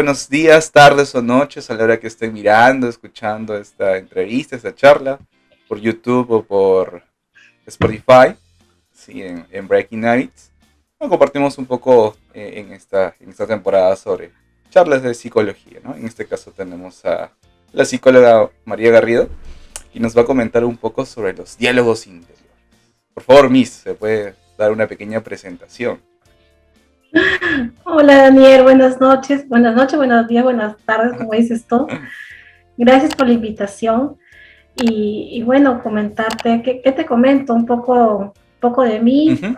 buenos días, tardes o noches a la hora que estén mirando, escuchando esta entrevista, esta charla, por YouTube o por Spotify, sí, en Breaking Nights. Bueno, compartimos un poco en esta temporada sobre charlas de psicología, ¿no? En este caso tenemos a la psicóloga María Garrido y nos va a comentar un poco sobre los diálogos interiores. Por favor, Miss, ¿se puede dar una pequeña presentación? Hola Daniel, buenas noches, buenos días, buenas tardes, como dices tú. Gracias por la invitación y bueno, comentarte, ¿qué te comento? Un poco de mí, Ujú.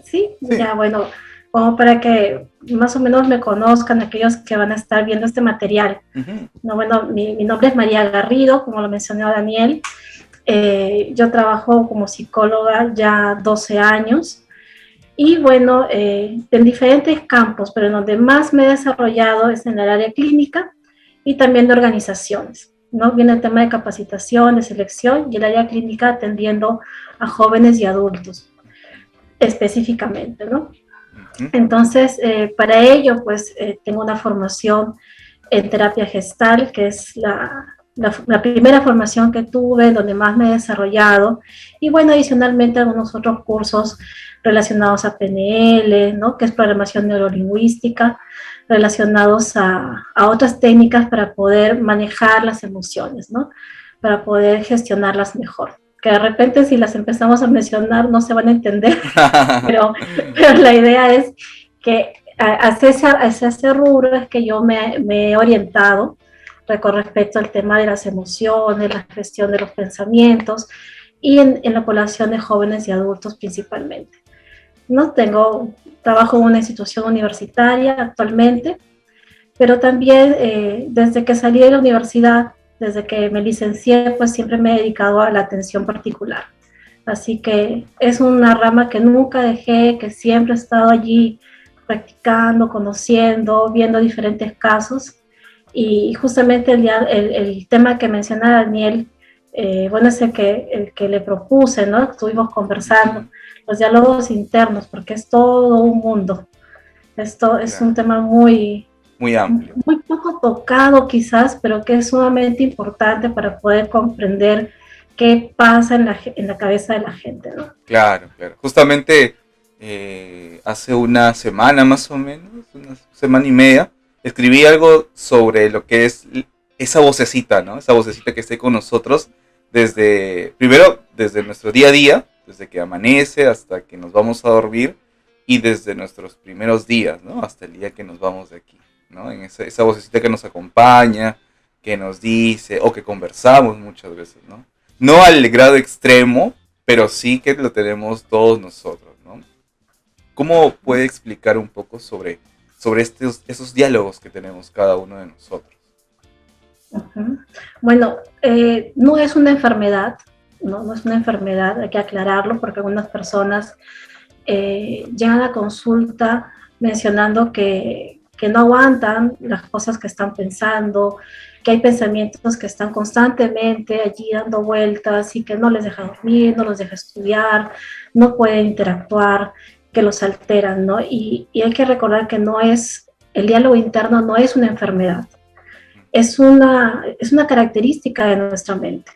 sí, Sí. ya bueno, como para que más o menos me conozcan aquellos que van a estar viendo este material. Ujú. No, bueno, mi nombre es María Garrido, como lo mencionó Daniel. Yo trabajo como psicóloga ya 12 años. Y bueno, en diferentes campos, pero en donde más me he desarrollado es en el área clínica y también de organizaciones, ¿no? Viene el tema de capacitación, de selección y el área clínica atendiendo a jóvenes y adultos específicamente, ¿no? Ujú. Entonces, para ello, pues tengo una formación en terapia gestal, que es la primera formación que tuve, donde más me he desarrollado, y bueno, adicionalmente algunos otros cursos relacionados a PNL, ¿no? Que es programación neurolingüística, relacionados a otras técnicas para poder manejar las emociones, ¿no? Para poder gestionarlas mejor. Que de repente si las empezamos a mencionar no se van a entender, pero, pero la idea es que hacia ese rubro es que yo me he orientado con respecto al tema de las emociones, la gestión de los pensamientos y en la población de jóvenes y adultos principalmente. ¿No? Trabajo en una institución universitaria actualmente, pero también desde que salí de la universidad, desde que me licencié, pues siempre me he dedicado a la atención particular. Así que es una rama que nunca dejé, que siempre he estado allí practicando, conociendo, viendo diferentes casos. Y justamente el tema que menciona Daniel, bueno, es el que le propuse, ¿no? Estuvimos conversando, Ujú. los diálogos internos, porque es todo un mundo. Esto es un Claro, tema muy, muy amplio. muy poco tocado quizás, pero que es sumamente importante para poder comprender qué pasa en la cabeza de la gente, ¿no? Claro, claro. Justamente hace una semana más o menos, una semana y media, escribí algo sobre lo que es esa vocecita, ¿no? Esa vocecita que esté con nosotros primero, desde nuestro día a día, desde que amanece hasta que nos vamos a dormir y desde nuestros primeros días, ¿no? Hasta el día que nos vamos de aquí, ¿no? En esa vocecita que nos acompaña, que nos dice o que conversamos muchas veces, ¿no? No al grado extremo, pero sí que lo tenemos todos nosotros, ¿no? ¿Cómo puede explicar un poco sobre esos diálogos que tenemos cada uno de nosotros? Uh-huh. Bueno, no es una enfermedad, ¿no? No es una enfermedad, hay que aclararlo porque algunas personas llegan a consulta mencionando que no aguantan las cosas que están pensando, que hay pensamientos que están constantemente allí dando vueltas y que no les deja dormir, no los deja estudiar, no pueden interactuar, que los alteran, ¿no? Y hay que recordar que el diálogo interno no es una enfermedad, es una característica de nuestra mente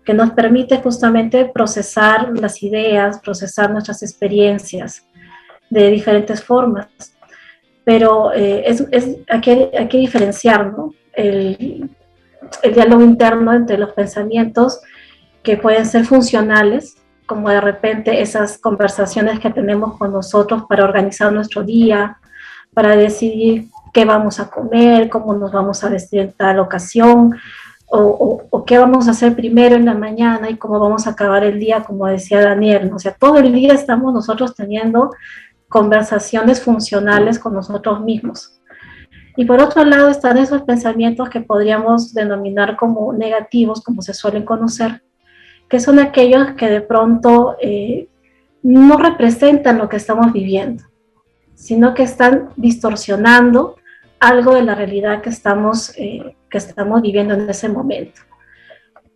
que nos permite justamente procesar las ideas, procesar nuestras experiencias de diferentes formas. Pero hay que diferenciar, ¿no? El diálogo interno entre los pensamientos que pueden ser funcionales, como de repente esas conversaciones que tenemos con nosotros para organizar nuestro día, para decidir qué vamos a comer, cómo nos vamos a vestir en tal ocasión, o qué vamos a hacer primero en la mañana y cómo vamos a acabar el día, como decía Daniel, ¿no? O sea, todo el día estamos nosotros teniendo conversaciones funcionales con nosotros mismos. Y por otro lado están esos pensamientos que podríamos denominar como negativos, como se suelen conocer, que son aquellos que de pronto no representan lo que estamos viviendo, sino que están distorsionando algo de la realidad que estamos viviendo en ese momento,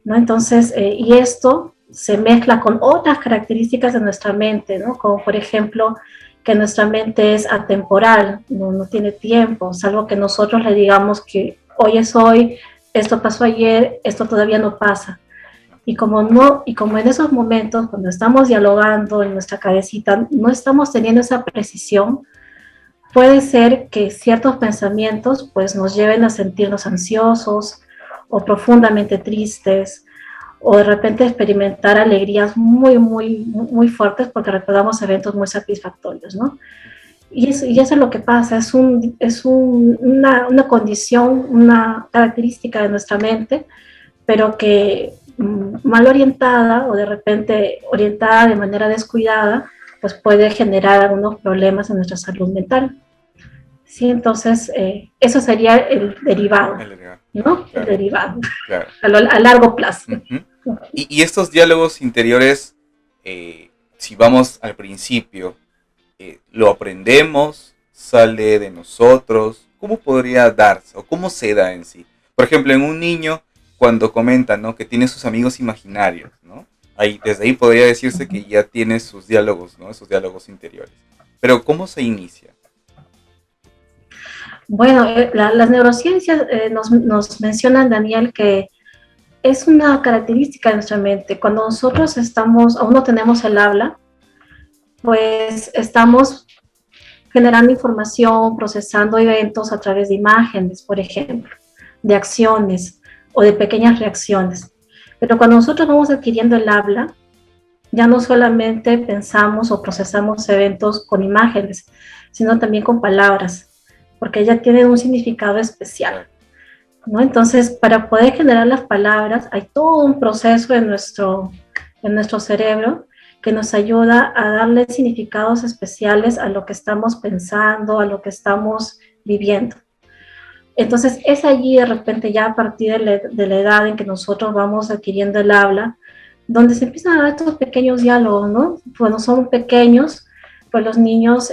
¿no? Entonces, y esto se mezcla con otras características de nuestra mente, ¿no? Como por ejemplo que nuestra mente es atemporal, no tiene tiempo, salvo que nosotros le digamos que hoy es hoy, esto pasó ayer, esto todavía no pasa. Y como no, y como en esos momentos, cuando estamos dialogando en nuestra cabecita, no estamos teniendo esa precisión, puede ser que ciertos pensamientos pues nos lleven a sentirnos ansiosos o profundamente tristes, o de repente experimentar alegrías muy fuertes porque recordamos eventos muy satisfactorios, ¿no? Y eso es lo que pasa, una condición, una característica de nuestra mente, pero que mal orientada o de repente orientada de manera descuidada, pues puede generar algunos problemas en nuestra salud mental. Sí, entonces eso sería el derivado, ¿no? Claro, el derivado, claro. a largo plazo. Uh-huh. Y estos diálogos interiores, si vamos al principio, lo aprendemos, sale de nosotros, ¿cómo podría darse o cómo se da en sí? Por ejemplo, en un niño, cuando comenta, ¿no?, que tiene sus amigos imaginarios, ¿no? Desde ahí podría decirse que ya tiene sus diálogos, ¿no?, esos diálogos interiores. Pero ¿cómo se inicia? Bueno, las neurociencias nos mencionan, Daniel, que es una característica de nuestra mente. Cuando nosotros aún no tenemos el habla, pues estamos generando información, procesando eventos a través de imágenes, por ejemplo, de acciones o de pequeñas reacciones. Pero cuando nosotros vamos adquiriendo el habla, ya no solamente pensamos o procesamos eventos con imágenes, sino también con palabras, porque ya tienen un significado especial, ¿no? Entonces, para poder generar las palabras, hay todo un proceso en nuestro cerebro que nos ayuda a darle significados especiales a lo que estamos pensando, a lo que estamos viviendo. Entonces, es allí de repente ya a partir de la edad en que nosotros vamos adquiriendo el habla, donde se empiezan a dar estos pequeños diálogos, ¿no? Cuando son pequeños, pues los niños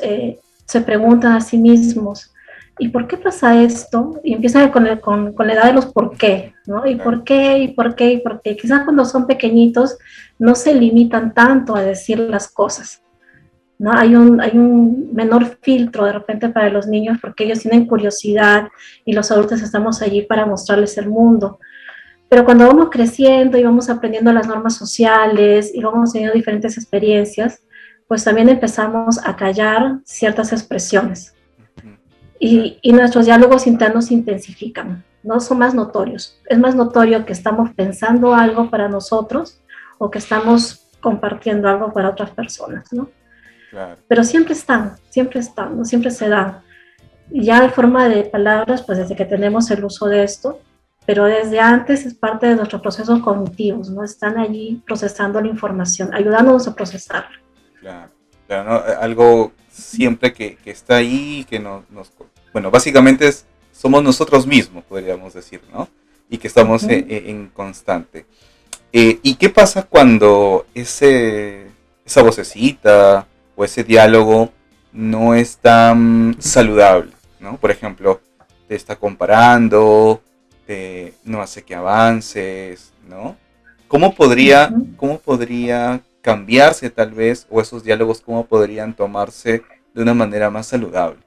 se preguntan a sí mismos, ¿y por qué pasa esto? Y empiezan con la edad de los por qué, ¿no? ¿Y por qué? ¿Y por qué? ¿Y por qué? Quizás cuando son pequeñitos no se limitan tanto a decir las cosas, ¿no? Hay un menor filtro de repente para los niños porque ellos tienen curiosidad y los adultos estamos allí para mostrarles el mundo. Pero cuando vamos creciendo y vamos aprendiendo las normas sociales y vamos teniendo diferentes experiencias, pues también empezamos a callar ciertas expresiones. Y nuestros diálogos internos se intensifican, ¿no? Son más notorios. Es más notorio que estamos pensando algo para nosotros o que estamos compartiendo algo para otras personas, ¿no? Claro. Pero siempre están, ¿no? Siempre se dan. Ya en forma de palabras, pues desde que tenemos el uso de esto, pero desde antes es parte de nuestros procesos cognitivos, ¿no? Están allí procesando la información, ayudándonos a procesarla. Claro, claro, ¿no? Algo siempre que está ahí, que bueno, básicamente somos nosotros mismos, podríamos decir, ¿no? Y que estamos en constante. ¿Y qué pasa cuando esa vocecita o ese diálogo no es tan saludable, ¿no? Por ejemplo, te está comparando, no hace que avances, ¿no? ¿Cómo podría cambiarse tal vez, o esos diálogos cómo podrían tomarse de una manera más saludable?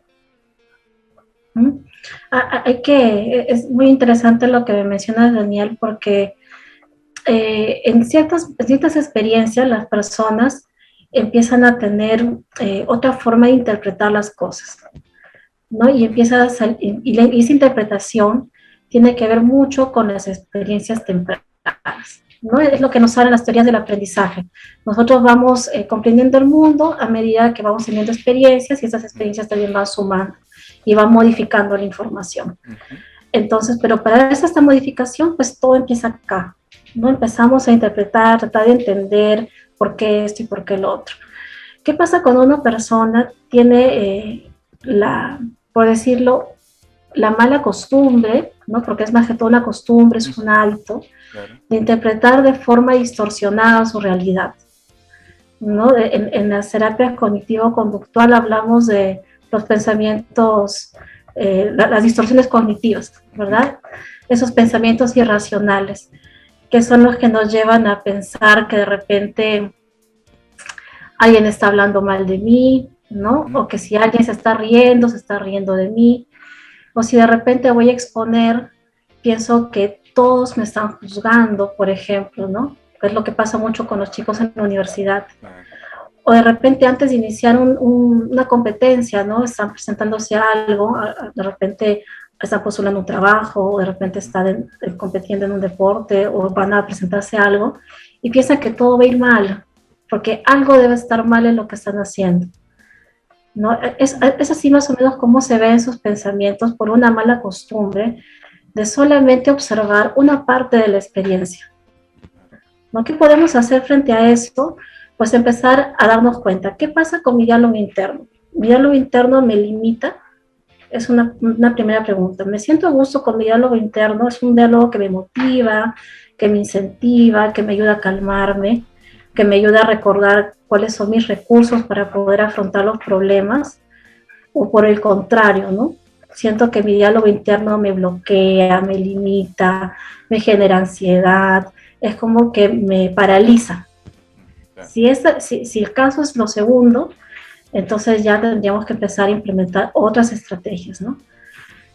Es muy interesante lo que me mencionas, Daniel, porque en ciertas experiencias las personas empiezan a tener otra forma de interpretar las cosas, ¿no? Y y esa interpretación tiene que ver mucho con las experiencias tempranas, ¿no? Es lo que nos hablan las teorías del aprendizaje. Nosotros vamos comprendiendo el mundo a medida que vamos teniendo experiencias y esas experiencias también van sumando y van modificando la información. Entonces, pero para esta modificación, pues todo empieza acá, ¿no? Empezamos a interpretar, tratar de entender por qué esto y por qué lo otro. ¿Qué pasa cuando una persona tiene por decirlo, la mala costumbre, ¿no? Porque es más que todo una costumbre, es un hábito, claro, de interpretar de forma distorsionada su realidad, ¿no? En las terapias cognitivo-conductual hablamos de los pensamientos, las distorsiones cognitivas, ¿verdad? Esos pensamientos irracionales, que son los que nos llevan a pensar que de repente alguien está hablando mal de mí, ¿no? Ujú. O que si alguien se está riendo de mí, o si de repente voy a exponer, pienso que todos me están juzgando, por ejemplo, ¿no? Es lo que pasa mucho con los chicos en la universidad. Claro. O de repente antes de iniciar una competencia, ¿no? Están presentándose algo, de repente están postulando un trabajo, o de repente Ujú. están compitiendo en un deporte, o van a presentarse algo, y piensan que todo va a ir mal, porque algo debe estar mal en lo que están haciendo. ¿No? Es así más o menos cómo se ven sus pensamientos por una mala costumbre de solamente observar una parte de la experiencia. ¿No? ¿Qué podemos hacer frente a esto? Pues empezar a darnos cuenta, ¿qué pasa con mi diálogo interno? ¿Mi diálogo interno me limita? Es una primera pregunta. ¿Me siento a gusto con mi diálogo interno? ¿Es un diálogo que me motiva, que me incentiva, que me ayuda a calmarme, que me ayuda a recordar cuáles son mis recursos para poder afrontar los problemas? ¿O por el contrario, ¿no? Siento que mi diálogo interno me bloquea, me limita, me genera ansiedad, es como que me paraliza. Claro. Si el caso es lo segundo, entonces ya tendríamos que empezar a implementar otras estrategias, ¿no?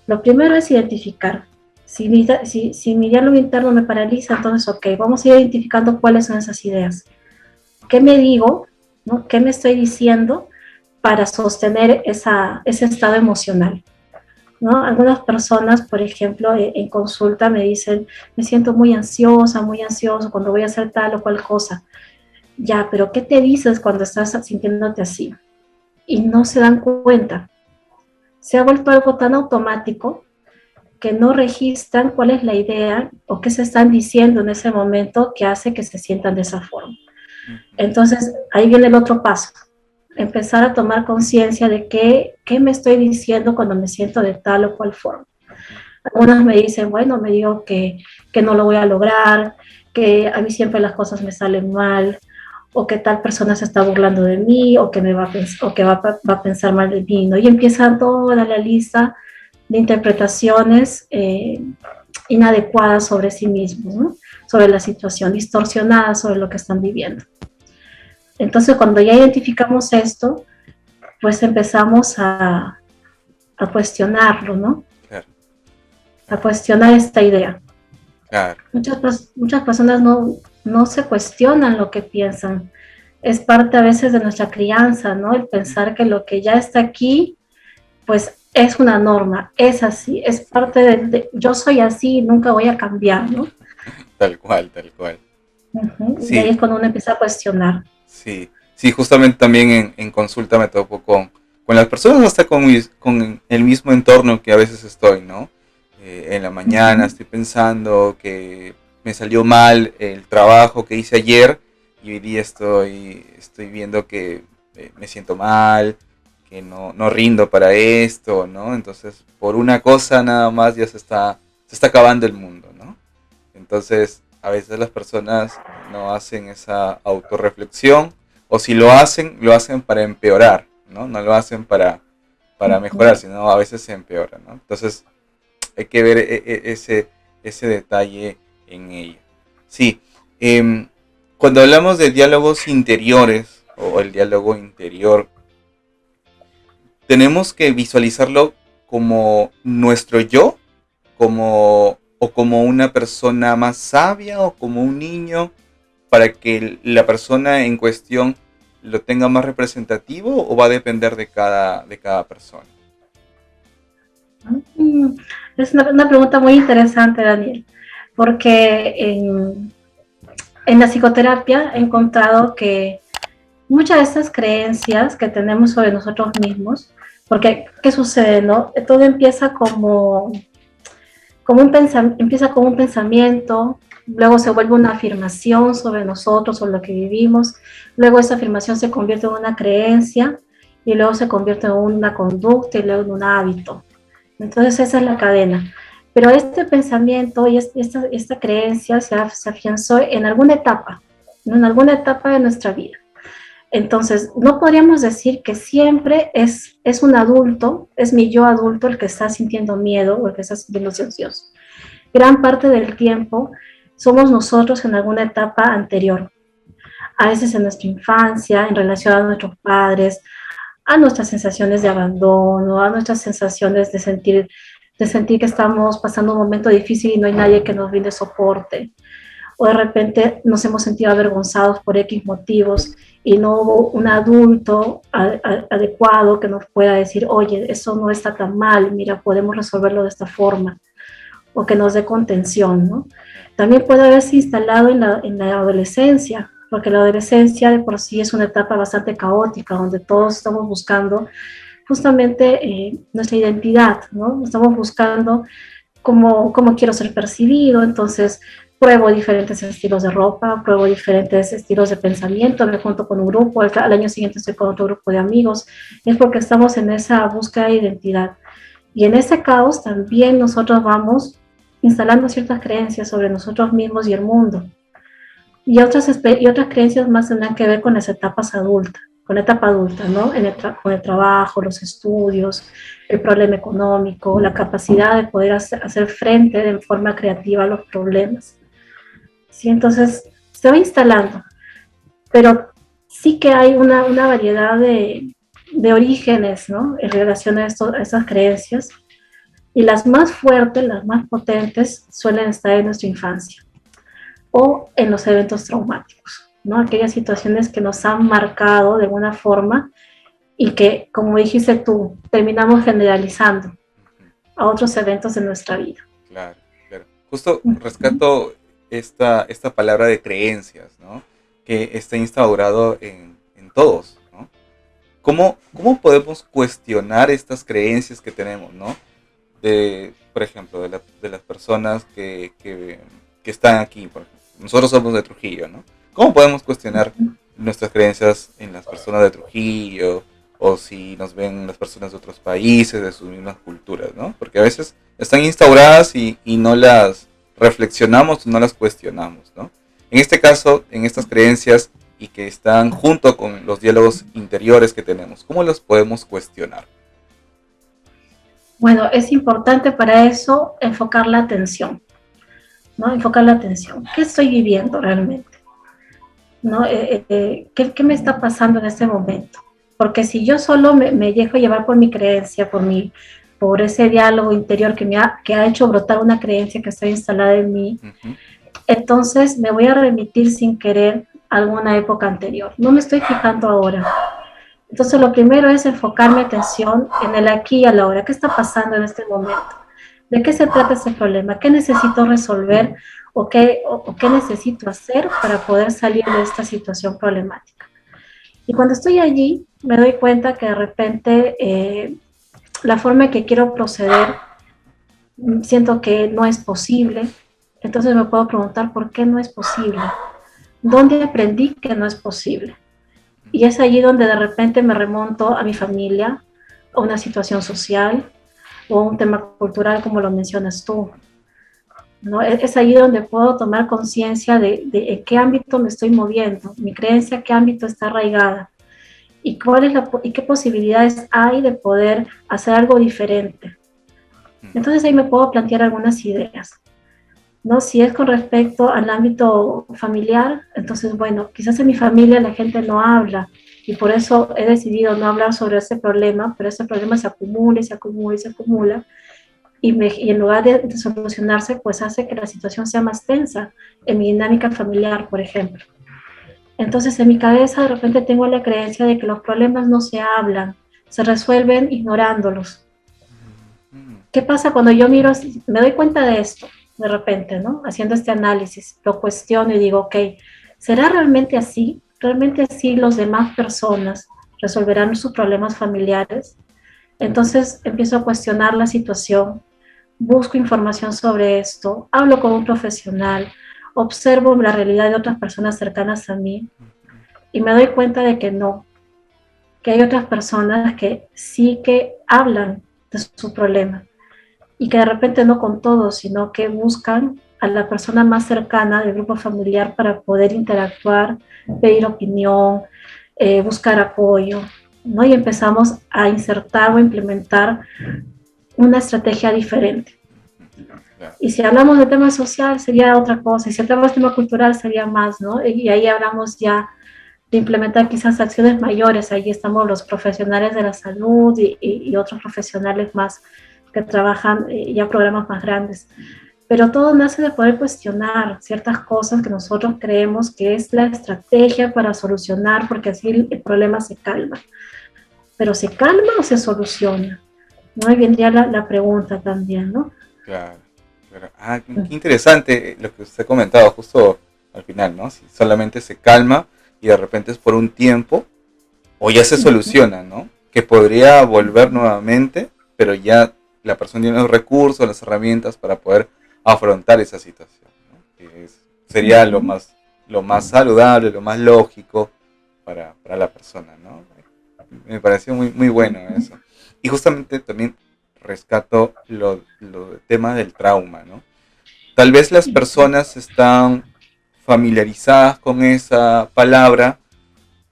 Lo primero es identificar. Si mi diálogo interno me paraliza, entonces, ok, vamos a ir identificando cuáles son esas ideas. ¿Qué me digo? ¿No? ¿Qué me estoy diciendo para sostener ese estado emocional? ¿No? Algunas personas, por ejemplo, en consulta me dicen, me siento muy ansioso cuando voy a hacer tal o cual cosa. Ya, pero ¿qué te dices cuando estás sintiéndote así? Y no se dan cuenta. Se ha vuelto algo tan automático que no registran cuál es la idea o qué se están diciendo en ese momento que hace que se sientan de esa forma. Ujú. Entonces, ahí viene el otro paso, empezar a tomar conciencia de qué me estoy diciendo cuando me siento de tal o cual forma. Ujú. Algunos me dicen, bueno, me digo que no lo voy a lograr, que a mí siempre las cosas me salen mal, o que tal persona se está burlando de mí, o que, me va, a o que va a pensar mal de mí, ¿no? Y empieza toda la lista de interpretaciones inadecuadas sobre sí mismos, ¿no? Sobre la situación, distorsionadas sobre lo que están viviendo. Entonces, cuando ya identificamos esto, pues empezamos a cuestionarlo, ¿no? Claro. A Claro. cuestionar esta idea. Claro. Muchas personas no se cuestionan lo que piensan. Es parte a veces de nuestra crianza, ¿no? El Ujú. pensar que lo que ya está aquí, pues es una norma, es así, es Sí. parte yo soy así, nunca voy a cambiar, ¿no? Tal cual, tal cual. Y ahí Sí, es cuando uno empieza a cuestionar. sí, sí, justamente también en consulta me topo con las personas, hasta con el mismo entorno que a veces estoy, ¿no? En la mañana Ujú. estoy pensando que me salió mal el trabajo que hice ayer y hoy día estoy viendo que me siento mal, que no rindo para esto, ¿no? Entonces, por una cosa nada más ya se está acabando el mundo, ¿no? Entonces, a veces las personas no hacen esa autorreflexión, o si lo hacen para empeorar, ¿no? No lo hacen para mejorar, Ujú. sino a veces se empeora, ¿no? Entonces, hay que ver ese detalle en ello. Sí, em, cuando hablamos de diálogos interiores o el diálogo interior, tenemos que visualizarlo como nuestro yo, o como una persona más sabia o como un niño, para que la persona en cuestión lo tenga más representativo, o va a depender de cada persona. Mm, Es una pregunta muy interesante, Daniel, porque en la psicoterapia he Ujú. encontrado que muchas de estas creencias que tenemos sobre nosotros mismos, porque ¿qué sucede, no? Todo empieza empieza como un pensamiento, luego se vuelve una afirmación sobre nosotros, sobre lo que vivimos, luego esa afirmación se convierte en una creencia y luego se convierte en una conducta y luego en un hábito. Entonces esa es la cadena. Pero este pensamiento y esta creencia se afianzó en alguna etapa, ¿no? En alguna etapa de nuestra vida. Entonces, no podríamos decir que siempre es un adulto, es mi yo adulto el que está sintiendo miedo o el que está sintiendo ansioso. Gran parte del tiempo somos nosotros en alguna etapa anterior, a veces en nuestra infancia, en relación a nuestros padres, a nuestras sensaciones de abandono, a nuestras sensaciones de sentir que estamos pasando un momento difícil y no hay nadie que nos brinde soporte, o de repente nos hemos sentido avergonzados por X motivos y no hubo un adulto adecuado que nos pueda decir, oye, eso no está tan mal, mira, podemos resolverlo de esta forma, o que nos dé contención, ¿no? También puede haberse instalado en la adolescencia, porque la adolescencia de por sí es una etapa bastante caótica, donde todos estamos buscando justamente nuestra identidad, ¿no? Estamos buscando cómo quiero ser percibido, entonces pruebo diferentes estilos de ropa, pruebo diferentes estilos de pensamiento, me junto con un grupo, al año siguiente estoy con otro grupo de amigos, es porque estamos en esa búsqueda de identidad. Y en ese caos también nosotros vamos instalando ciertas creencias sobre nosotros mismos y el mundo. Y otras creencias más tendrán que ver con las etapas adultas, con la etapa adulta, ¿no? Con el trabajo, los estudios, el problema económico, la capacidad de poder hacer frente de forma creativa a los problemas. ¿Sí? Entonces, se va instalando, pero sí que hay una variedad de orígenes, ¿no? En relación a estas creencias, y las más fuertes, las más potentes, suelen estar en nuestra infancia o en los eventos traumáticos, ¿no? Aquellas situaciones que nos han marcado de alguna forma y que, como dijiste tú, terminamos generalizando a otros eventos de nuestra vida. Claro, claro. Justo rescato esta palabra de creencias, ¿no? Que está instaurado en todos, ¿no? ¿Cómo podemos cuestionar estas creencias que tenemos, ¿no? Por ejemplo, de las personas que están aquí, por ejemplo. Nosotros somos de Trujillo, ¿no? ¿Cómo podemos cuestionar nuestras creencias en las personas de Trujillo? O si nos ven las personas de otros países, de sus mismas culturas, ¿no? Porque a veces están instauradas y no las reflexionamos, no las cuestionamos, ¿no? En este caso, en estas creencias y que están junto con los diálogos interiores que tenemos, ¿cómo los podemos cuestionar? Bueno, es importante para eso enfocar la atención, ¿no? Enfocar la atención. ¿Qué estoy viviendo realmente? ¿No? ¿Qué me está pasando en este momento? Porque si yo solo me dejo llevar por mi creencia, por ese diálogo interior que ha hecho brotar una creencia que está instalada en mí, entonces me voy a remitir sin querer a alguna época anterior. No me estoy fijando ahora. Entonces lo primero es enfocar mi atención en el aquí y a la hora. ¿Qué está pasando en este momento? ¿De qué se trata ese problema? ¿Qué necesito resolver o qué necesito hacer para poder salir de esta situación problemática? Y cuando estoy allí, me doy cuenta que de repente la forma en que quiero proceder siento que no es posible. Entonces me puedo preguntar por qué no es posible. ¿Dónde aprendí que no es posible? Y es allí donde de repente me remonto a mi familia, a una situación social o a un tema cultural como lo mencionas tú, ¿no? Es allí donde puedo tomar conciencia de en qué ámbito me estoy moviendo, mi creencia, qué ámbito está arraigada y, y qué posibilidades hay de poder hacer algo diferente. Entonces ahí me puedo plantear algunas ideas, ¿no? Si es con respecto al ámbito familiar, entonces, bueno, quizás en mi familia la gente no habla y por eso he decidido no hablar sobre ese problema, pero ese problema se acumula y se acumula y se acumula y en lugar de solucionarse, pues hace que la situación sea más tensa en mi dinámica familiar, por ejemplo. Entonces, en mi cabeza de repente tengo la creencia de que los problemas no se hablan, se resuelven ignorándolos. ¿Qué pasa cuando yo miro, me doy cuenta de esto, de repente, ¿no? Haciendo este análisis, lo cuestiono y digo, ok, ¿será realmente así? ¿Realmente así los demás personas resolverán sus problemas familiares? Entonces empiezo a cuestionar la situación, busco información sobre esto, hablo con un profesional, observo la realidad de otras personas cercanas a mí y me doy cuenta de que no, que hay otras personas que sí que hablan de su problema y que de repente no con todos, sino que buscan a la persona más cercana del grupo familiar para poder interactuar, pedir opinión, buscar apoyo, ¿no? Y empezamos a insertar o implementar una estrategia diferente. Y si hablamos de tema social sería otra cosa, y si hablamos de tema cultural sería más, ¿no? Y ahí hablamos ya de implementar quizás acciones mayores. Ahí estamos los profesionales de la salud y otros profesionales más que trabajan ya programas más grandes. Pero todo nace de poder cuestionar ciertas cosas que nosotros creemos que es la estrategia para solucionar, porque así el problema se calma. Pero ¿se calma o se soluciona? ¿No? Ahí vendría la pregunta también, ¿no? Claro, claro. Ah, qué interesante lo que usted ha comentado justo al final, ¿no? Si solamente se calma y de repente es por un tiempo, o ya se soluciona, ¿no? Que podría volver nuevamente, pero ya la persona tiene los recursos, las herramientas para poder afrontar esa situación, ¿no? Sería lo más saludable, lo más lógico para la persona, ¿no? Me pareció muy, muy bueno eso. Y justamente también rescato lo tema del trauma, ¿no? Tal vez las personas están familiarizadas con esa palabra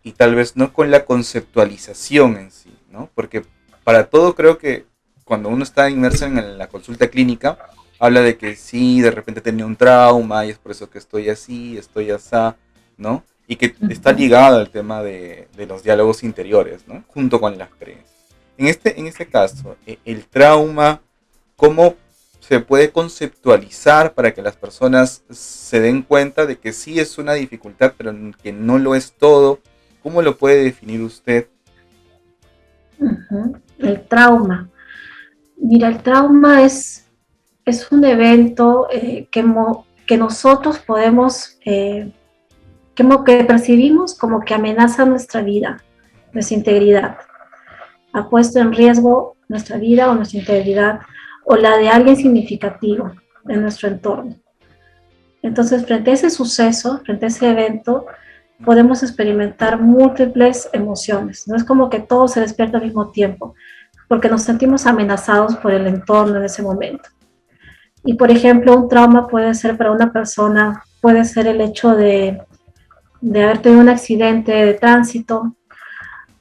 y tal vez no con la conceptualización en sí, ¿no? Porque para todo creo que cuando uno está inmerso en la consulta clínica, habla de que sí, de repente tenía un trauma y es por eso que estoy así, estoy asá, ¿no? Y que está ligado al tema de los diálogos interiores, ¿no? Junto con las creencias. En este caso, el trauma, ¿cómo se puede conceptualizar para que las personas se den cuenta de que sí es una dificultad, pero que no lo es todo? ¿Cómo lo puede definir usted? El trauma. Mira, el trauma es un evento que nosotros podemos, que percibimos como que amenaza nuestra vida, nuestra integridad. Ha puesto en riesgo nuestra vida o nuestra integridad o la de alguien significativo en nuestro entorno. Entonces, frente a ese suceso, frente a ese evento, podemos experimentar múltiples emociones. No es como que todo se despierta al mismo tiempo, porque nos sentimos amenazados por el entorno en ese momento. Y, por ejemplo, un trauma puede ser para una persona, puede ser el hecho de haber tenido un accidente de tránsito,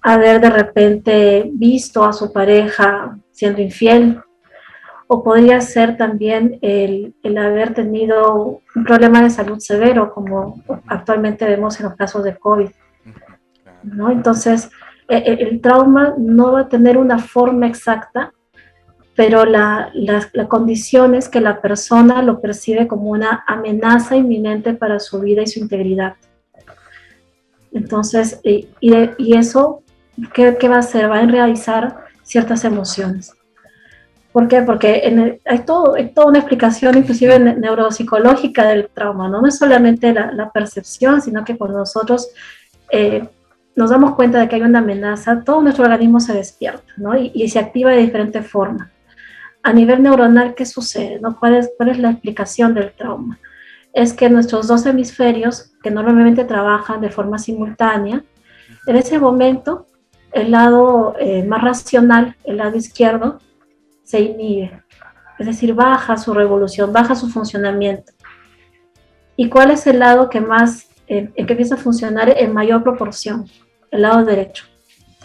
haber de repente visto a su pareja siendo infiel, o podría ser también el haber tenido un problema de salud severo, como actualmente vemos en los casos de COVID, ¿no? Entonces, el trauma no va a tener una forma exacta, pero la condición es que la persona lo percibe como una amenaza inminente para su vida y su integridad. Entonces, y eso, ¿qué va a hacer? Va a realizar ciertas emociones. ¿Por qué? Porque hay toda una explicación, inclusive neuropsicológica del trauma, ¿no? No es solamente la percepción, sino que cuando nosotros nos damos cuenta de que hay una amenaza, todo nuestro organismo se despierta, ¿no? Y se activa de diferente forma. A nivel neuronal, ¿qué sucede? ¿No? ¿Cuál es la explicación del trauma? Es que nuestros dos hemisferios, que normalmente trabajan de forma simultánea, en ese momento, el lado más racional, el lado izquierdo, se inhibe, es decir, baja su revolución, baja su funcionamiento. ¿Y cuál es el lado que más, que empieza a funcionar en mayor proporción? El lado derecho,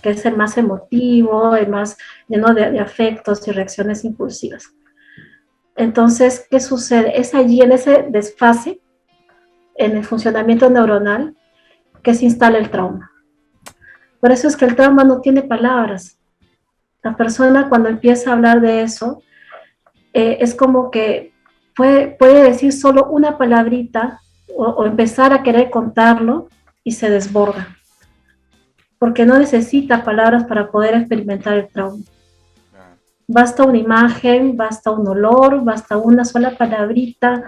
que es el más emotivo, el más lleno de afectos y reacciones impulsivas. Entonces, ¿qué sucede? Es allí, en ese desfase, en el funcionamiento neuronal, que se instala el trauma. Por eso es que el trauma no tiene palabras. La persona cuando empieza a hablar de eso, es como que puede decir solo una palabrita o empezar a querer contarlo y se desborda, porque no necesita palabras para poder experimentar el trauma. Basta una imagen, basta un olor, basta una sola palabrita,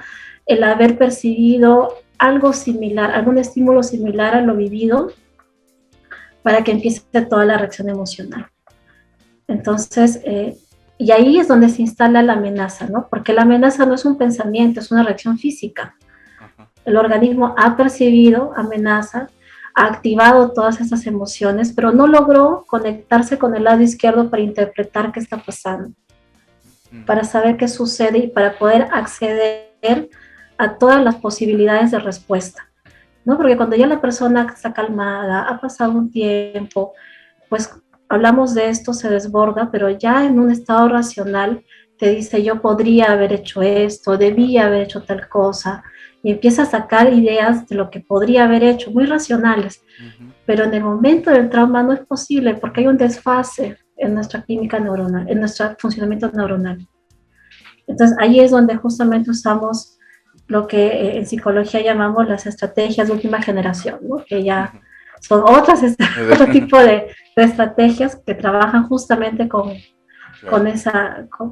el haber percibido algo similar, algún estímulo similar a lo vivido, para que empiece toda la reacción emocional. Entonces, y ahí es donde se instala la amenaza, ¿no? Porque la amenaza no es un pensamiento, es una reacción física. El organismo ha percibido amenaza, ha activado todas esas emociones, pero no logró conectarse con el lado izquierdo para interpretar qué está pasando, para saber qué sucede y para poder acceder a todas las posibilidades de respuesta, ¿no? Porque cuando ya la persona está calmada, ha pasado un tiempo, pues hablamos de esto, se desborda, pero ya en un estado racional te dice, yo podría haber hecho esto, debía haber hecho tal cosa, y empieza a sacar ideas de lo que podría haber hecho, muy racionales, Ujú. pero en el momento del trauma no es posible porque hay un desfase en nuestra química neuronal, en nuestro funcionamiento neuronal. Entonces ahí es donde justamente usamos lo que en psicología llamamos las estrategias de última generación, ¿no? Que ya Ujú. son otro tipo de estrategias que trabajan justamente Claro.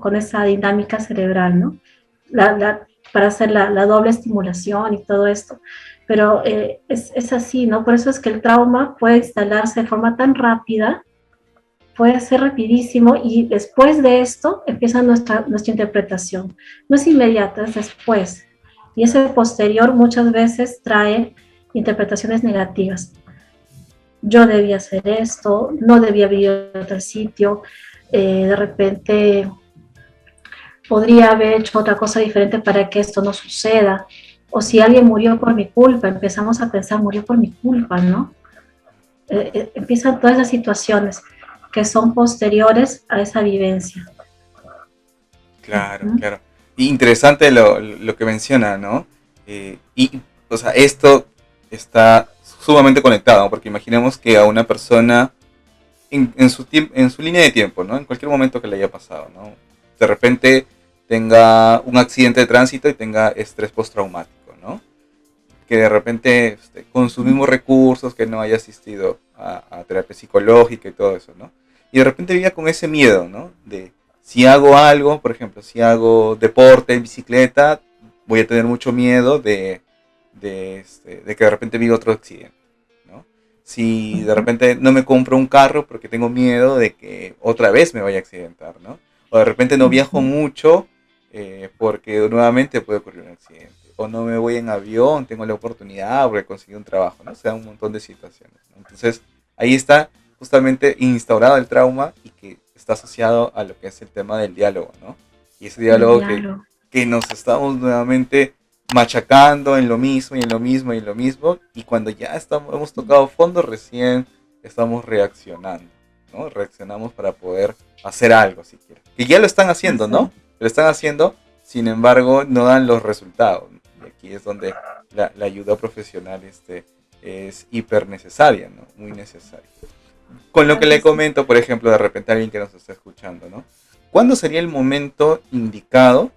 con esa dinámica cerebral, ¿no? Para hacer la doble estimulación y todo esto. Pero es así, ¿no? Por eso es que el trauma puede instalarse de forma tan rápida, puede ser rapidísimo y después de esto empieza nuestra interpretación. No es inmediata, es después. Y ese posterior muchas veces trae interpretaciones negativas. Yo debía hacer esto, no debía haber ido a otro sitio, de repente podría haber hecho otra cosa diferente para que esto no suceda. O si alguien murió por mi culpa, empezamos a pensar, murió por mi culpa, ¿no? Empiezan todas las situaciones que son posteriores a esa vivencia. Claro, ¿Mm? claro. Interesante lo que menciona, ¿no? Y, o sea, esto está sumamente conectado, ¿no? Porque imaginemos que a una persona en su línea de tiempo, ¿no? En cualquier momento que le haya pasado, ¿no? De repente tenga un accidente de tránsito y tenga estrés postraumático, ¿no? Que de repente consumimos recursos, que no haya asistido a terapia psicológica y todo eso, ¿no? Y de repente vivía con ese miedo, ¿no? De si hago algo, por ejemplo, si hago deporte en bicicleta, voy a tener mucho miedo de que de repente viva otro accidente, ¿no? Si de repente no me compro un carro porque tengo miedo de que otra vez me vaya a accidentar, ¿no? O de repente no viajo mucho porque nuevamente puede ocurrir un accidente. O no me voy en avión, tengo la oportunidad porque conseguí un trabajo, ¿no? O sea, un montón de situaciones, ¿no? Entonces, ahí está justamente instaurado el trauma y que está asociado a lo que es el tema del diálogo, ¿no? Y ese El diálogo diálogo. que nos estamos nuevamente machacando en lo mismo y en lo mismo y en lo mismo, y cuando ya hemos tocado fondo, recién estamos reaccionando, ¿no? Reaccionamos para poder hacer algo siquiera. Que ya lo están haciendo, Así. ¿no? Lo están haciendo, sin embargo, no dan los resultados. Y aquí es donde la ayuda profesional es hiper necesaria, ¿no? Muy necesaria. Con lo que Claro le que sí. comento, por ejemplo, de repente a alguien que nos está escuchando, ¿no? ¿Cuándo sería el momento indicado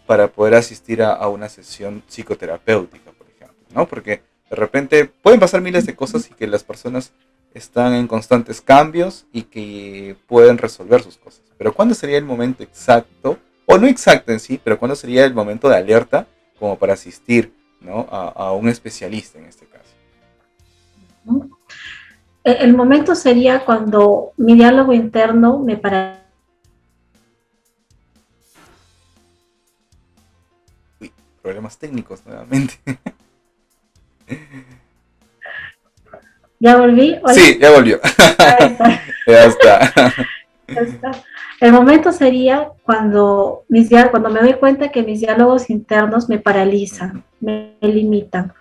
para poder asistir a una sesión psicoterapéutica, por ejemplo, ¿no? Porque de repente pueden pasar miles de cosas y que las personas están en constantes cambios y que pueden resolver sus cosas. Pero ¿cuándo sería el momento exacto, o no exacto en sí, pero cuándo sería el momento de alerta como para asistir, ¿no? a un especialista en este caso? ¿No? El momento sería cuando mi diálogo interno me para. Uy, problemas técnicos nuevamente. ¿Ya volví? Sí, Hola. ya volvió. Ahí está. Ya está. Está. El momento sería cuando me doy cuenta que mis diálogos internos me Ujú. paralizan, me limitan,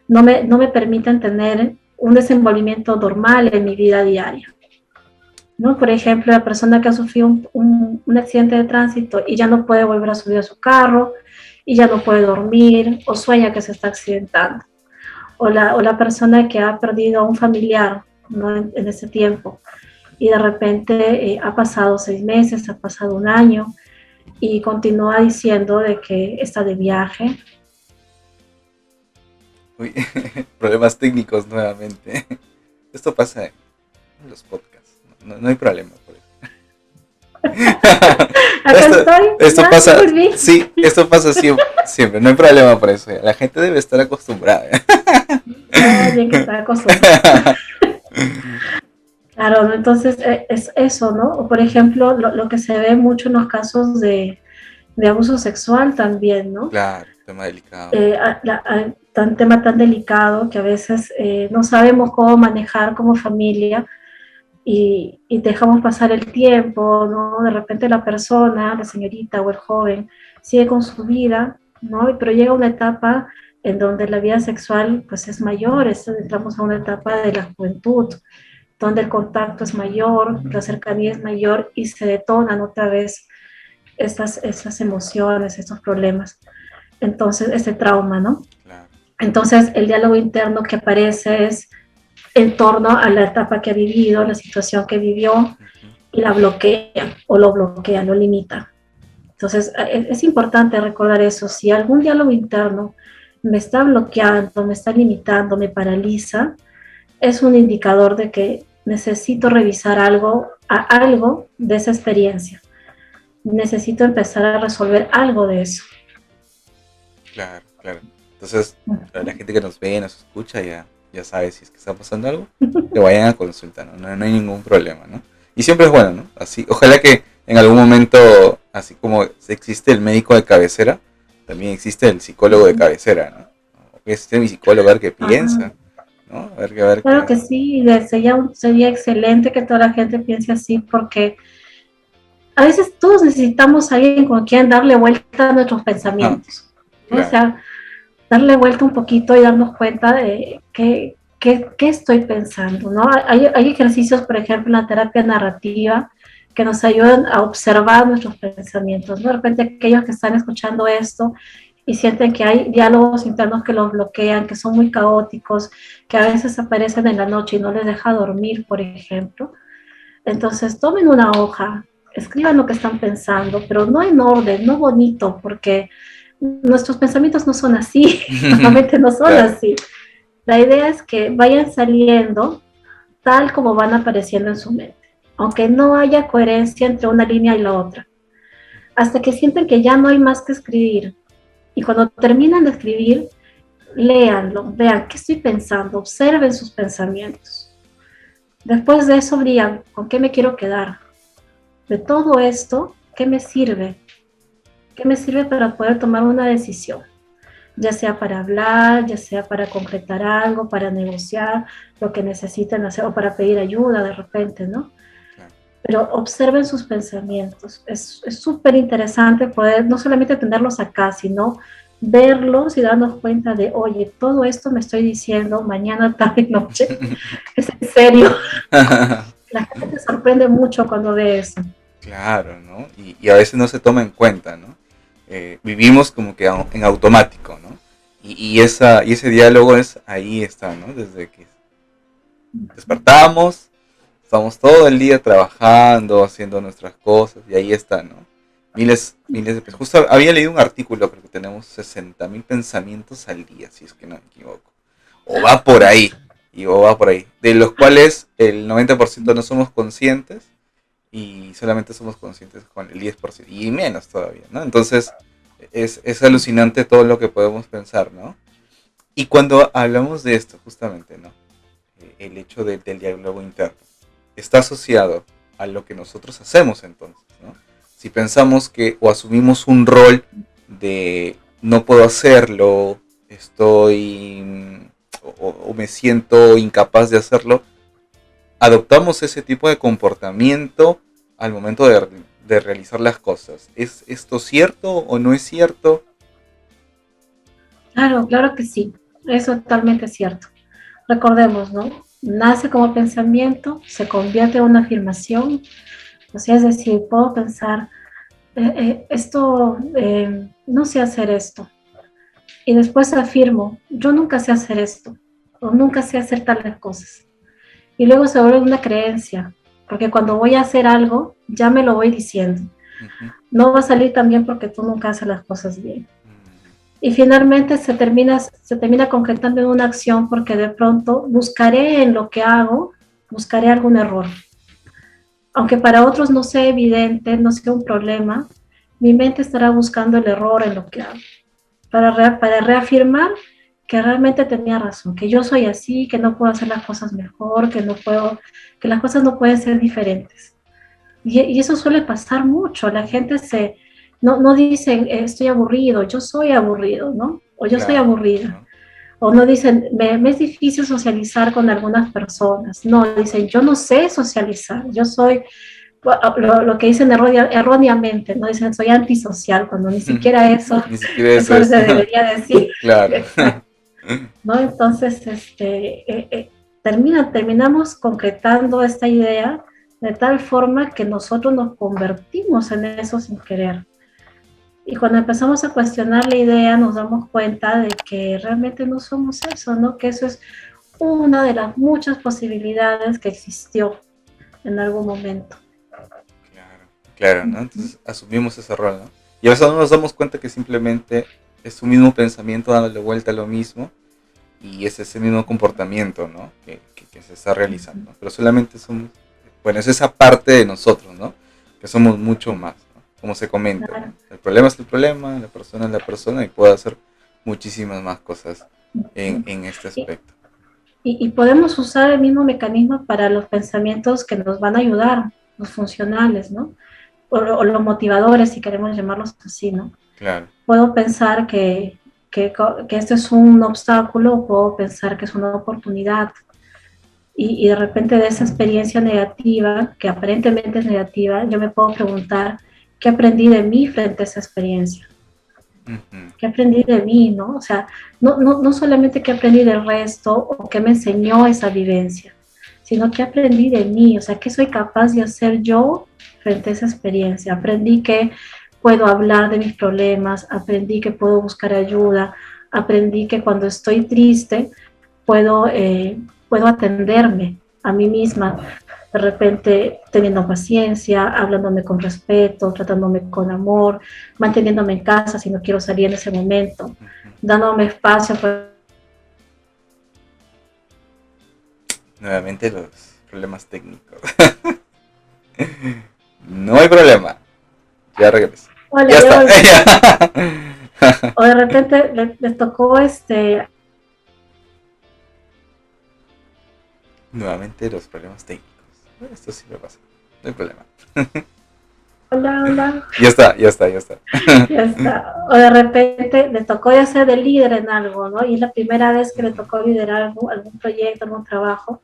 no me permiten tener un desenvolvimiento normal en mi vida diaria. ¿No? Por ejemplo, la persona que ha sufrido un accidente de tránsito y ya no puede volver a subir a su carro, y ya no puede dormir, o sueña que se está accidentando. O la persona que ha perdido a un familiar, ¿no? En ese tiempo y de repente ha pasado 6 meses, ha pasado un año y continúa diciendo de que está de viaje. Uy, problemas técnicos nuevamente. Esto pasa en los podcasts. No, no hay problema por eso. Acá Esto, estoy, esto ya pasa, volví. sí, esto pasa siempre, siempre, no hay problema por eso. La gente debe estar acostumbrada. Ya bien que está acostumbrado. Claro, ¿no? Entonces es eso, ¿no? O por ejemplo, lo que se ve mucho en los casos de abuso sexual también, ¿no? Claro, tema delicado. Un tema tan delicado que a veces no sabemos cómo manejar como familia y dejamos pasar el tiempo, ¿no? De repente la persona, la señorita o el joven, sigue con su vida, ¿no? Pero llega una etapa en donde la vida sexual pues es mayor, entramos a una etapa de la juventud, donde el contacto es mayor, la cercanía es mayor y se detonan otra vez estas emociones, estos problemas. entonces ese trauma, ¿no? claro. Entonces el diálogo interno que aparece es en torno a la etapa que ha vivido, la situación que vivió, Ujú, y la bloquea o lo bloquea, lo limita. Entonces es importante recordar eso. Si algún diálogo interno me está bloqueando, me está limitando, me paraliza, es un indicador de que necesito revisar algo de esa experiencia. Necesito empezar a resolver algo de eso. claro, claro. Entonces, para la gente que nos ve, nos escucha, ya sabe si es que está pasando algo, que vayan a consulta, ¿no? No hay ningún problema, ¿no? Y siempre es bueno, ¿no? Así, ojalá que en algún momento, así como existe el médico de cabecera, también existe el psicólogo de cabecera, ¿no? Existe mi psicólogo, a ver qué Ajá. piensa, ¿no? A ver Claro que qué... sí, sería excelente que toda la gente piense así, porque a veces todos necesitamos a alguien con quien darle vuelta a nuestros Ajá, pensamientos, ¿no? O claro. sea, darle vuelta un poquito y darnos cuenta de qué estoy pensando, ¿no? Hay ejercicios, por ejemplo, en la terapia narrativa que nos ayudan a observar nuestros pensamientos, ¿no? De repente aquellos que están escuchando esto y sienten que hay diálogos internos que los bloquean, que son muy caóticos, que a veces aparecen en la noche y no les deja dormir, por ejemplo. Entonces, tomen una hoja, escriban lo que están pensando, pero no en orden, no bonito, porque nuestros pensamientos no son así, normalmente no son Claro. así. La idea es que vayan saliendo tal como van apareciendo en su mente, aunque no haya coherencia entre una línea y la otra, hasta que sienten que ya no hay más que escribir. Y cuando terminan de escribir, léanlo, vean qué estoy pensando, observen sus pensamientos. Después de eso, brillan, ¿con qué me quiero quedar? De todo esto, ¿qué me sirve? ¿Qué me sirve para poder tomar una decisión? Ya sea para hablar, ya sea para concretar algo, para negociar lo que necesiten hacer o para pedir ayuda de repente, ¿no? Claro. Pero observen sus pensamientos. Es súper interesante poder no solamente tenerlos acá, sino verlos y darnos cuenta de, oye, todo esto me estoy diciendo mañana, tarde, noche. Es en serio. La gente se sorprende mucho cuando ve eso. Claro, ¿no? Y a veces no se toma en cuenta, ¿no? Vivimos como que en automático, ¿no? Y ese diálogo es ahí está, ¿no? Desde que despertamos, estamos todo el día trabajando, haciendo nuestras cosas, y ahí está, ¿no? Miles de... Justo había leído un artículo, creo que tenemos 60.000 pensamientos al día, si es que no me equivoco. O va por ahí, o va por ahí. De los cuales el 90% no somos conscientes y solamente somos conscientes con el 10% y menos todavía, ¿no? Entonces es alucinante todo lo que podemos pensar, ¿no? Y cuando hablamos de esto, justamente, ¿no? El hecho del diálogo interno está asociado a lo que nosotros hacemos entonces, ¿no? Si pensamos que o asumimos un rol de no puedo hacerlo, estoy o me siento incapaz de hacerlo, adoptamos ese tipo de comportamiento al momento de realizar las cosas. ¿Es esto cierto o no es cierto? Claro, claro que sí. Es totalmente cierto. Recordemos, ¿no? Nace como pensamiento, se convierte en una afirmación. O sea, es decir, puedo pensar, no sé hacer esto. Y después afirmo, yo nunca sé hacer esto. O nunca sé hacer tales cosas. Y luego se vuelve una creencia. Porque cuando voy a hacer algo, ya me lo voy diciendo. Ujú. No va a salir tan bien porque tú nunca haces las cosas bien. Mm, Y finalmente se termina concretando en una acción porque de pronto buscaré en lo que hago, buscaré algún error. Aunque para otros no sea evidente, no sea un problema, mi mente estará buscando el error en lo que hago, para reafirmar que realmente tenía razón, que yo soy así, que no puedo hacer las cosas mejor, que las cosas no pueden ser diferentes. Y eso suele pasar mucho, la gente no dice estoy aburrido, yo soy aburrido, ¿no? O yo soy claro, aburrida. ¿no? O no dicen, me es difícil socializar con algunas personas. No, dicen, yo no sé socializar, yo soy, lo que dicen erróneamente, ¿no? Dicen, soy antisocial, cuando ni siquiera eso, Ni siquiera eso eso es. se debería decir. Claro. Exacto. ¿No? Entonces, terminamos concretando esta idea de tal forma que nosotros nos convertimos en eso sin querer. Y cuando empezamos a cuestionar la idea, nos damos cuenta de que realmente no somos eso, ¿no? Que eso es una de las muchas posibilidades que existió en algún momento. Claro, claro, ¿no? Entonces asumimos ese rol, ¿no? Y a veces no nos damos cuenta que simplemente es su mismo pensamiento dándole vuelta a lo mismo y es ese mismo comportamiento, ¿no? Que se está realizando, ¿no? Pero solamente somos, bueno, es esa parte de nosotros, ¿no? Que somos mucho más, ¿no? Como se comenta, Claro. ¿no? El problema es el problema, la persona es la persona y puede hacer muchísimas más cosas en este Y, aspecto. y podemos usar el mismo mecanismo para los pensamientos que nos van a ayudar, los funcionales, ¿no? O los motivadores, si queremos llamarlos así, ¿no? Claro. Puedo pensar que esto es un obstáculo, o puedo pensar que es una oportunidad. Y de repente de esa experiencia negativa, que aparentemente es negativa, yo me puedo preguntar, ¿qué aprendí de mí frente a esa experiencia? Ujú. ¿Qué aprendí de mí, no? O sea, no solamente qué aprendí del resto o qué me enseñó esa vivencia, sino qué aprendí de mí, o sea, qué soy capaz de hacer yo frente a esa experiencia. Aprendí que puedo hablar de mis problemas, aprendí que puedo buscar ayuda, aprendí que cuando estoy triste puedo atenderme a mí misma, de repente teniendo paciencia, hablándome con respeto, tratándome con amor, manteniéndome en casa si no quiero salir en ese momento, Ujú. dándome espacio para... Nuevamente los problemas técnicos. No hay problema. Ya regreso. Hola, Ya ya está. volví. O de repente les tocó Nuevamente los problemas técnicos. Esto sí me pasa. No hay problema. hola, hola, Ya está, ya está, ya está. ya está. O de repente le tocó ya ser de líder en algo, ¿no? Y es la primera vez que le tocó liderar algún proyecto, algún trabajo.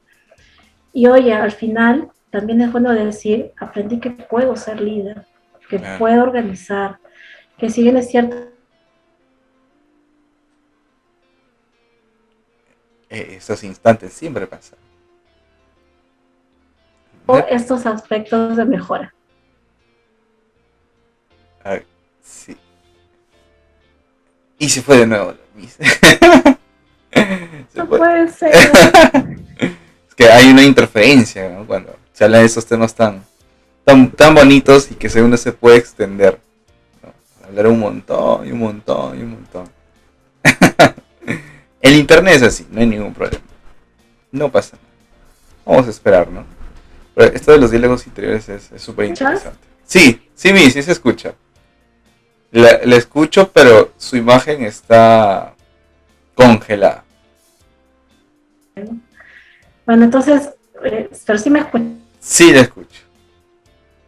Y oye, al final también es bueno decir, aprendí que puedo ser líder, que Claro. puedo organizar, que si bien es cierto, Esos instantes siempre pasan. estos aspectos de mejora. Ah, sí. Y se fue de nuevo. Se No fue. puede ser. Es que hay una interferencia, ¿no? Cuando se habla de esos temas tan bonitos y que según se puede extender, ¿no? Hablar un montón y un montón y un montón. El internet es así, no hay ningún problema. No pasa nada. Vamos a esperar, ¿no? Pero esto de los diálogos interiores es súper ¿Escuchas? interesante. Sí, sí se escucha. La escucho, pero su imagen está congelada. Bueno, entonces, pero sí me escucho. Sí la escucho.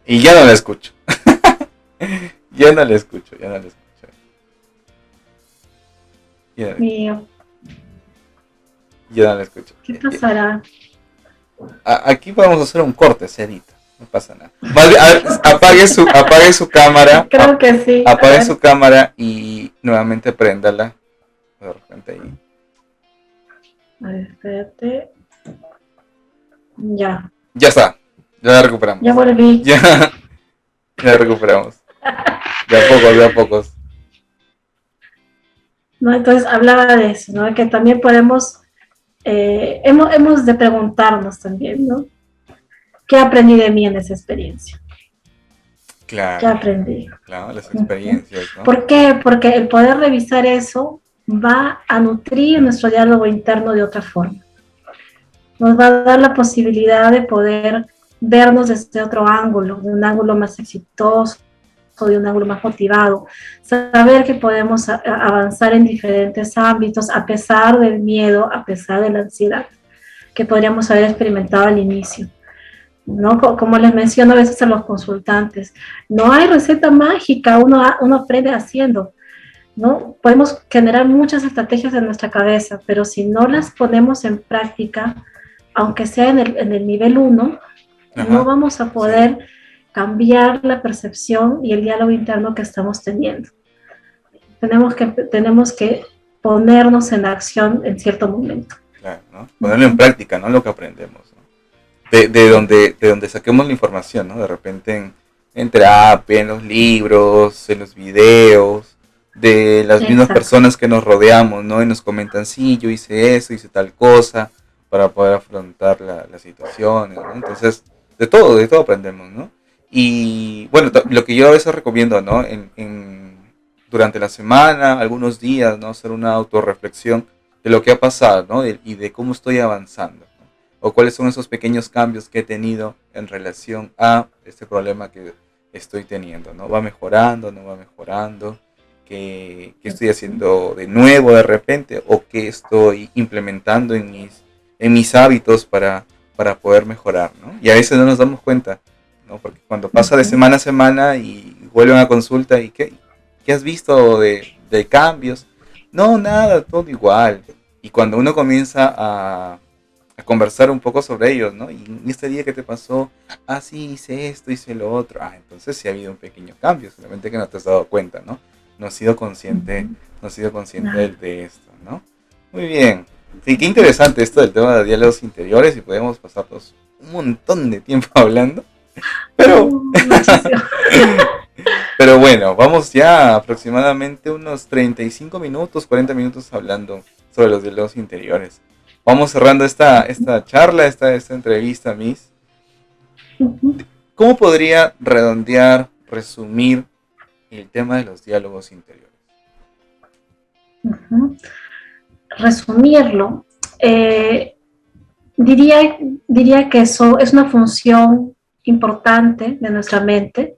Y ya no la escucho. Ya no la escucho, ya no la escucho. Ya, Mío, ya no la escucho. ¿qué pasará? Aquí podemos hacer un corte, sedita. No pasa nada. Más bien, apague su cámara. Creo que sí. A Apague ver, su cámara y nuevamente préndala. De repente ahí. a ver, espérate. Ya, Ya está. Ya la recuperamos. ya volví. Ya, ya la recuperamos. De a pocos, de a pocos. ¿No? Entonces hablaba de eso, ¿no? Que también podemos, hemos de preguntarnos también, ¿no? ¿Qué aprendí de mí en esa experiencia? ¿Qué Claro, aprendí? claro, las Uh-huh. experiencias, ¿no? ¿Por qué? Porque el poder revisar eso va a nutrir nuestro diálogo interno de otra forma. Nos va a dar la posibilidad de poder vernos desde otro ángulo, de un ángulo más exitoso, de un ángulo más motivado, saber que podemos avanzar en diferentes ámbitos a pesar del miedo, a pesar de la ansiedad que podríamos haber experimentado al inicio. ¿No? Como les menciono a veces a los consultantes, no hay receta mágica, uno aprende haciendo, ¿no? Podemos generar muchas estrategias en nuestra cabeza, pero si no las ponemos en práctica, aunque sea en el nivel 1, no Ajá, vamos a sí, poder cambiar la percepción y el diálogo interno que estamos teniendo. Tenemos que ponernos en acción en cierto momento. claro, ¿no? Ponerlo en práctica, ¿no? Lo que aprendemos, ¿no? De donde saquemos la información, ¿no? De repente en terapia, en los libros, en los videos, de las mismas Exacto. personas que nos rodeamos, ¿no? Y nos comentan, sí, yo hice eso, hice tal cosa, para poder afrontar las situaciones, ¿no? Entonces, de todo aprendemos, ¿no? Y bueno, lo que yo a veces recomiendo, ¿no? Durante la semana, algunos días, ¿no? Hacer una autorreflexión de lo que ha pasado, ¿no? Y de cómo estoy avanzando, ¿no? O cuáles son esos pequeños cambios que he tenido en relación a este problema que estoy teniendo, ¿no? ¿Va mejorando, no va mejorando? ¿Qué estoy haciendo de nuevo de repente? ¿O qué estoy implementando en mis hábitos para poder mejorar, ¿no? Y a veces no nos damos cuenta, ¿no? Porque cuando pasa de Ujú. semana a semana y vuelven a consulta y ¿qué has visto de cambios? No, nada, todo igual. Y cuando uno comienza a conversar un poco sobre ellos, ¿no? Y en este día que te pasó, ah, sí, hice esto, hice lo otro. Ah, entonces sí ha habido un pequeño cambio, solamente que no te has dado cuenta, ¿no? No has sido consciente, Ujú. no has sido consciente Ah, de esto, ¿no? Muy bien. Sí, qué interesante esto del tema de diálogos interiores y podemos pasarnos un montón de tiempo hablando. Pero, muchísimo. pero bueno, vamos ya aproximadamente unos 35 minutos, 40 minutos hablando sobre los diálogos interiores. Vamos cerrando esta charla, esta entrevista, Miss. Ujú. ¿Cómo podría redondear, resumir el tema de los diálogos interiores? Ujú. Resumirlo, eh, diría, diría que eso es una función importante de nuestra mente,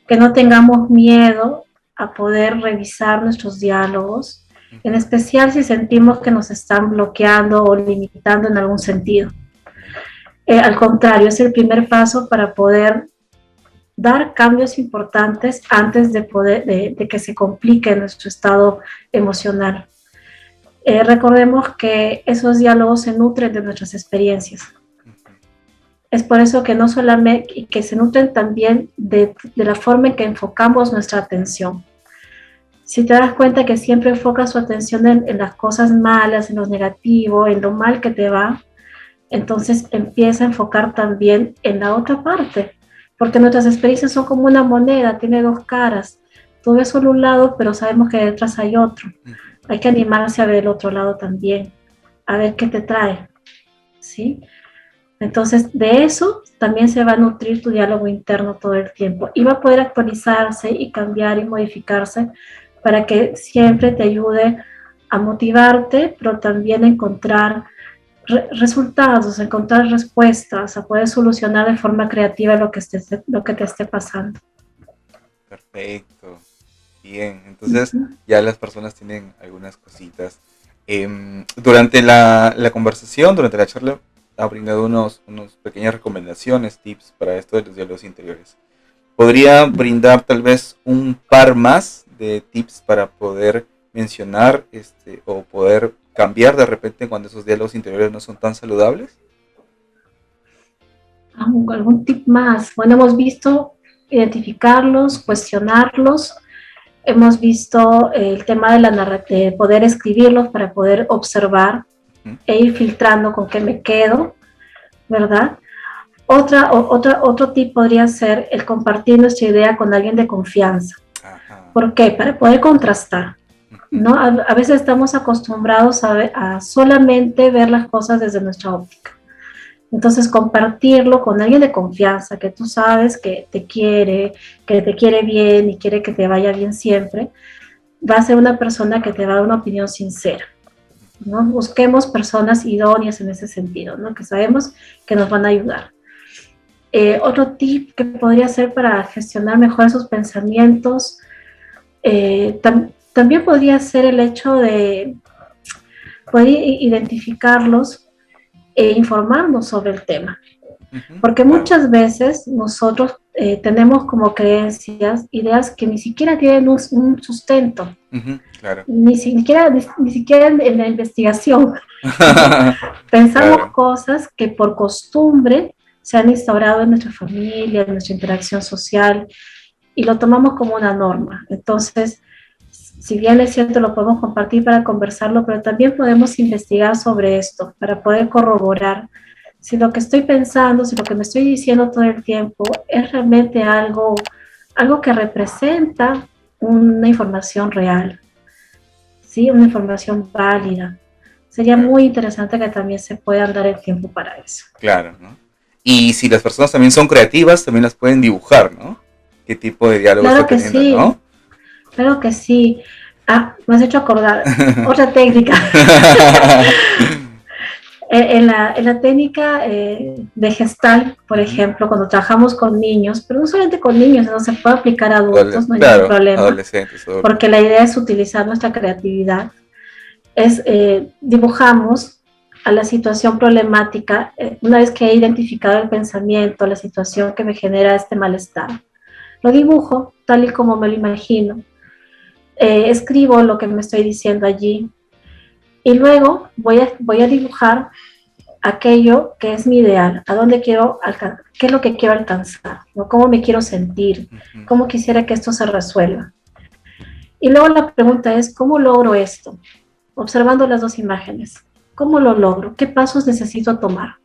que no tengamos miedo a poder revisar nuestros diálogos, en Ujú, especial si sentimos que nos están bloqueando o limitando en algún sentido. Al contrario, es el primer paso para poder dar cambios importantes antes de que se complique nuestro estado emocional. Recordemos que esos diálogos se nutren de nuestras experiencias. ujú, Es por eso que no solamente, y que se nutren también de la forma en que enfocamos nuestra atención. Si te das cuenta que siempre enfocas tu atención en las cosas malas, en lo negativo, en lo mal que te va, entonces empieza a enfocar también en la otra parte, porque nuestras experiencias son como una moneda, tiene dos caras. Tú ves solo un lado, pero sabemos que detrás hay otro. ujú. Hay que animarse a ver el otro lado también, a ver qué te trae, ¿sí? Entonces, de eso también se va a nutrir tu diálogo interno todo el tiempo y va a poder actualizarse y cambiar y modificarse para que siempre te ayude a motivarte, pero también a encontrar resultados, a encontrar respuestas, a poder solucionar de forma creativa lo que te esté pasando. Perfecto. Bien, entonces Uh-huh. ya las personas tienen algunas cositas. Durante la conversación, durante la charla, ha brindado unos pequeñas recomendaciones, tips para esto de los diálogos interiores. ¿Podría brindar tal vez un par más de tips para poder mencionar o poder cambiar de repente cuando esos diálogos interiores no son tan saludables? ¿Algún tip más? Bueno, hemos visto identificarlos, Ujú, cuestionarlos. Hemos visto el tema de poder escribirlos para poder observar ujú. e ir filtrando con qué me quedo, ¿verdad? Otro tip podría ser el compartir nuestra idea con alguien de confianza. Ajá. ¿Por qué? Para poder contrastar. Ujú, ¿No? A veces estamos acostumbrados a solamente ver las cosas desde nuestra óptica. Entonces, compartirlo con alguien de confianza, que tú sabes que te quiere bien y quiere que te vaya bien siempre, va a ser una persona que te va a dar una opinión sincera. ¿No? Busquemos personas idóneas en ese sentido, ¿no? Que sabemos que nos van a ayudar. Otro tip que podría ser para gestionar mejor esos pensamientos, también podría ser el hecho de poder identificarlos e informarnos sobre el tema. ujú. Porque Claro. muchas veces nosotros tenemos como creencias, ideas que ni siquiera tienen un sustento, Ujú, claro. ni siquiera en la investigación, ¿no? Pensamos Claro. cosas que por costumbre se han instaurado en nuestra familia, en nuestra interacción social, y lo tomamos como una norma. Entonces, si bien es cierto, lo podemos compartir para conversarlo, pero también podemos investigar sobre esto para poder corroborar si lo que estoy pensando, si lo que me estoy diciendo todo el tiempo es realmente algo que representa una información real, ¿sí? Una información válida. Sería Claro, muy interesante que también se puedan dar el tiempo para eso. claro, ¿no? Y si las personas también son creativas, también las pueden dibujar, ¿no? ¿Qué tipo de diálogo está Claro que teniendo, sí, no? claro que sí. Ah, me has hecho acordar otra técnica. En la técnica de Gestalt, por Ujú. ejemplo, cuando trabajamos con niños, pero no solamente con niños, no se puede aplicar a adultos, no hay ningún Claro, problema, adolescentes, adultos. porque la idea es utilizar nuestra creatividad. Dibujamos a la situación problemática, una vez que he identificado el pensamiento, la situación que me genera este malestar. Lo dibujo tal y como me lo imagino. Escribo lo que me estoy diciendo allí y luego voy a dibujar aquello que es mi ideal, a dónde quiero alcanzar, qué es lo que quiero alcanzar, ¿no? Cómo me quiero sentir, Ujú. cómo quisiera que esto se resuelva. Y luego la pregunta es, ¿cómo logro esto? Observando las dos imágenes. ¿Cómo lo logro? ¿Qué pasos necesito tomar?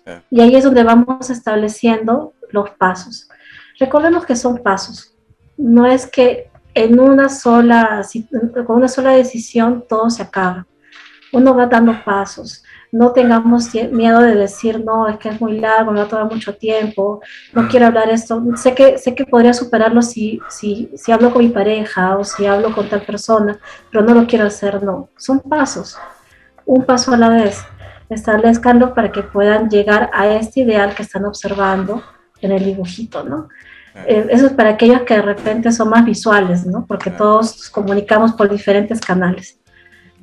Claro. Y ahí es donde vamos estableciendo los pasos. Recordemos que son pasos. No es que con una sola decisión todo se acaba. Uno va dando pasos. No tengamos miedo de decir, no, es que es muy largo, me va a tomar mucho tiempo, no quiero hablar esto. Sé que podría superarlo si hablo con mi pareja o si hablo con tal persona, pero no lo quiero hacer, no. Son pasos, un paso a la vez. Establezcanlo para que puedan llegar a este ideal que están observando en el dibujito, ¿no? Claro, Eso es para aquellos que de repente son más visuales, ¿no? Porque claro, todos nos comunicamos por diferentes canales.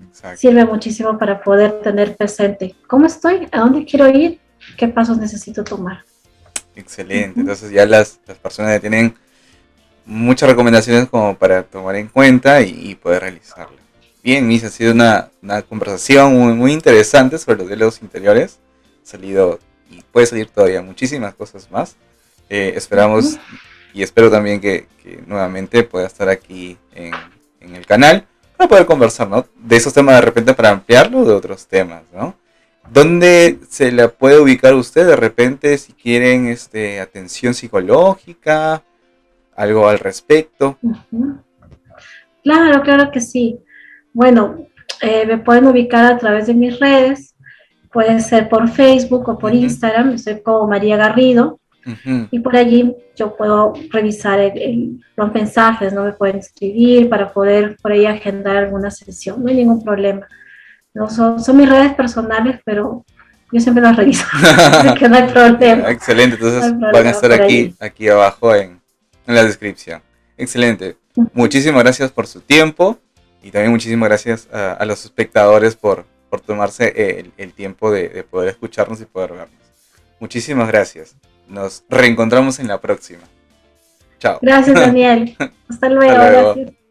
exacto. Sirve muchísimo para poder tener presente cómo estoy, a dónde quiero ir, qué pasos necesito tomar. Excelente. Uh-huh. Entonces ya las personas ya tienen muchas recomendaciones como para tomar en cuenta y poder realizarlo. Bien, Miss, ha sido una conversación muy, muy interesante sobre los diálogos interiores. Ha salido y puede salir todavía muchísimas cosas más. Uh-huh. Esperamos y espero también que nuevamente pueda estar aquí en el canal para poder conversar, ¿no? De esos temas de repente para ampliarlo, de otros temas, ¿no? ¿Dónde se la puede ubicar usted de repente si quieren atención psicológica, algo al respecto? Uh-huh. Claro, claro que sí. Bueno, me pueden ubicar a través de mis redes, puede ser por Facebook o por Ujú, Instagram, estoy como María Garrido, ujú. y por allí yo puedo revisar los mensajes, no me pueden escribir para poder por ahí agendar alguna sesión, no hay ningún problema. No, son mis redes personales, pero yo siempre las reviso, así que no hay Ya, problema, excelente, no hay entonces van a problema estar por allí. aquí abajo en la descripción. Excelente. Muchísimas gracias por su tiempo y también muchísimas gracias a los espectadores por tomarse el tiempo de poder escucharnos y poder vernos. Muchísimas gracias. Nos reencontramos en la próxima. Chao. Gracias, Daniel. Hasta Hasta luego, luego. gracias.